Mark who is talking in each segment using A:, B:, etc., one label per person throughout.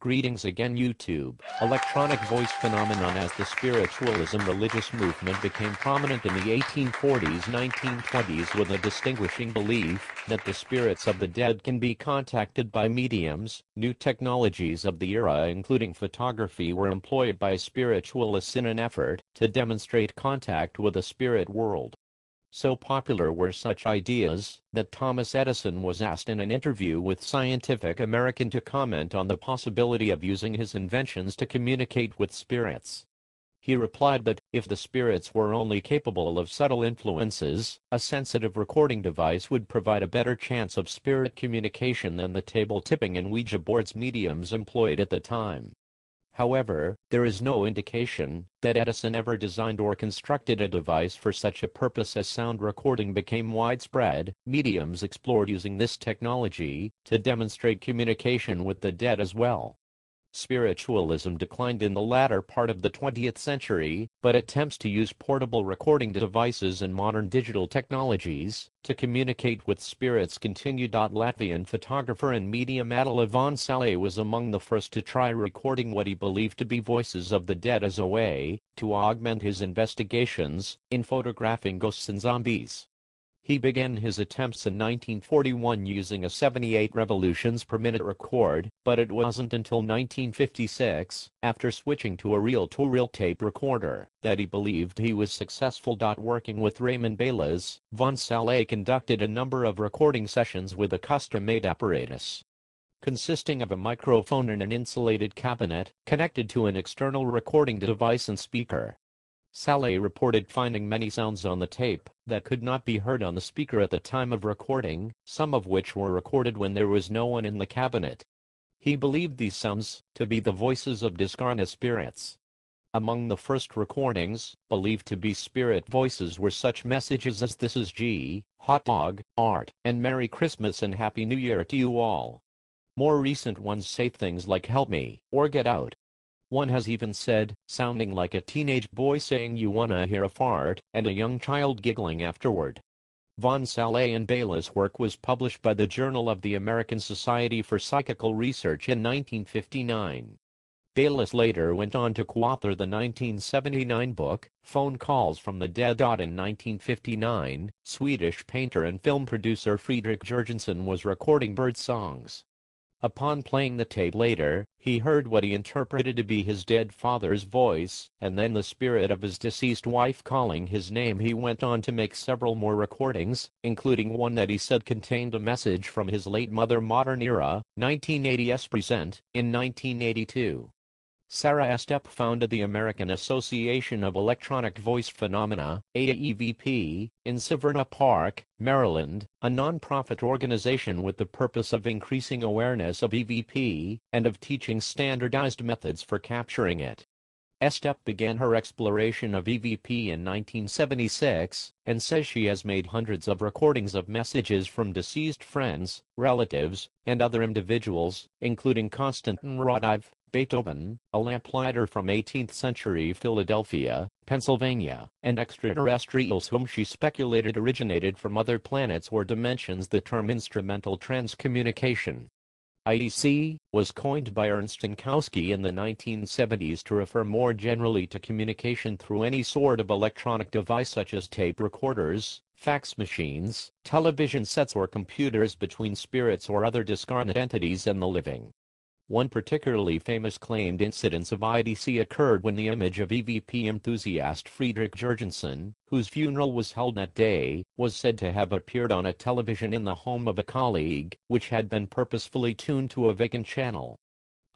A: Greetings again YouTube. Electronic voice phenomenon. As the spiritualism religious movement became prominent in the 1840s 1920s with a distinguishing belief that the spirits of the dead can be contacted by mediums, new technologies of the era including photography were employed by spiritualists in an effort to demonstrate contact with the spirit world. So popular were such ideas that Thomas Edison was asked in an interview with Scientific American to comment on the possibility of using his inventions to communicate with spirits. He replied that, if the spirits were only capable of subtle influences, a sensitive recording device would provide a better chance of spirit communication than the table tipping and Ouija boards mediums employed at the time. However, there is no indication that Edison ever designed or constructed a device for such a purpose. As sound recording became widespread, mediums explored using this technology to demonstrate communication with the dead as well. Spiritualism declined in the latter part of the 20th century, but attempts to use portable recording devices and modern digital technologies to communicate with spirits continued. Latvian photographer and medium Attila von Salé was among the first to try recording what he believed to be voices of the dead as a way to augment his investigations in photographing ghosts and zombies. He began his attempts in 1941 using a 78 revolutions per minute record, but it wasn't until 1956, after switching to a reel-to-reel tape recorder, that he believed he was successful. Working with Raymond Bayless, von Salé conducted a number of recording sessions with a custom-made apparatus consisting of a microphone and an insulated cabinet connected to an external recording device and speaker. Salé reported finding many sounds on the tape that could not be heard on the speaker at the time of recording, some of which were recorded when there was no one in the cabinet. He believed these sounds to be the voices of discarnate spirits. Among the first recordings, believed to be spirit voices, were such messages as "This is G, hot dog, art, and Merry Christmas and Happy New Year to you all." More recent ones say things like "Help me" or "Get out." One has even said, sounding like a teenage boy saying "You wanna hear a fart," and a young child giggling afterward. Von Salé and Bayless' work was published by the Journal of the American Society for Psychical Research in 1959. Bayless later went on to co-author the 1979 book, Phone Calls from the Dead. In 1959, Swedish painter and film producer Fredrik Jurgensen was recording bird songs. Upon playing the tape later, he heard what he interpreted to be his dead father's voice, and then the spirit of his deceased wife calling his name. He went on to make several more recordings, including one that he said contained a message from his late mother. Modern Era, 1980s present, in 1982. Sarah Estep founded the American Association of Electronic Voice Phenomena, AEVP, in Severna Park, Maryland, a non-profit organization with the purpose of increasing awareness of EVP and of teaching standardized methods for capturing it. Estep began her exploration of EVP in 1976 and says she has made hundreds of recordings of messages from deceased friends, relatives, and other individuals, including Konstantin Rodive, Beethoven, a lamplighter from 18th century Philadelphia, Pennsylvania, and extraterrestrials whom she speculated originated from other planets or dimensions. The term instrumental transcommunication, IDC, was coined by Ernst Jankowski in the 1970s to refer more generally to communication through any sort of electronic device such as tape recorders, fax machines, television sets, or computers between spirits or other discarnate entities and the living. One particularly famous claimed incidence of IDC occurred when the image of EVP enthusiast Fredrik Jurgensen, whose funeral was held that day, was said to have appeared on a television in the home of a colleague, which had been purposefully tuned to a vacant channel.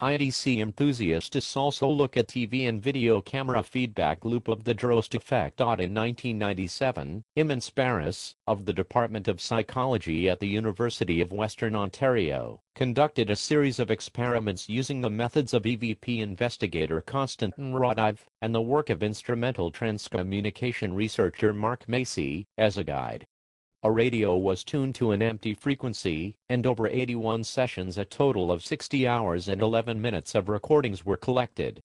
A: IDC enthusiasts also look at TV and video camera feedback loop of the Droste effect. In 1997, Immense Barris, of the Department of Psychology at the University of Western Ontario, conducted a series of experiments using the methods of EVP investigator Konstantin Rodive and the work of instrumental transcommunication researcher Mark Macy as a guide. A radio was tuned to an empty frequency, and over 81 sessions, a total of 60 hours and 11 minutes of recordings were collected.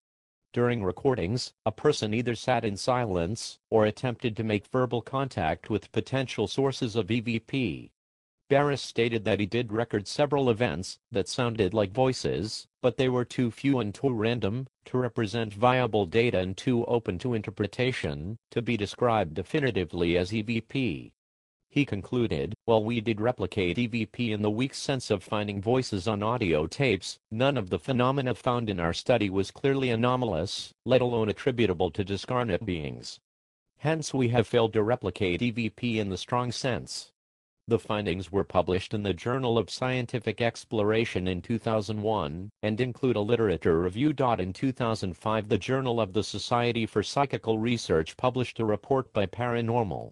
A: During recordings, a person either sat in silence or attempted to make verbal contact with potential sources of EVP. Barris stated that he did record several events that sounded like voices, but they were too few and too random to represent viable data and too open to interpretation to be described definitively as EVP. He concluded, "While we did replicate EVP in the weak sense of finding voices on audio tapes, none of the phenomena found in our study was clearly anomalous, let alone attributable to discarnate beings. Hence we have failed to replicate EVP in the strong sense." The findings were published in the Journal of Scientific Exploration in 2001, and include a literature review. In 2005, the Journal of the Society for Psychical Research published a report by Paranormal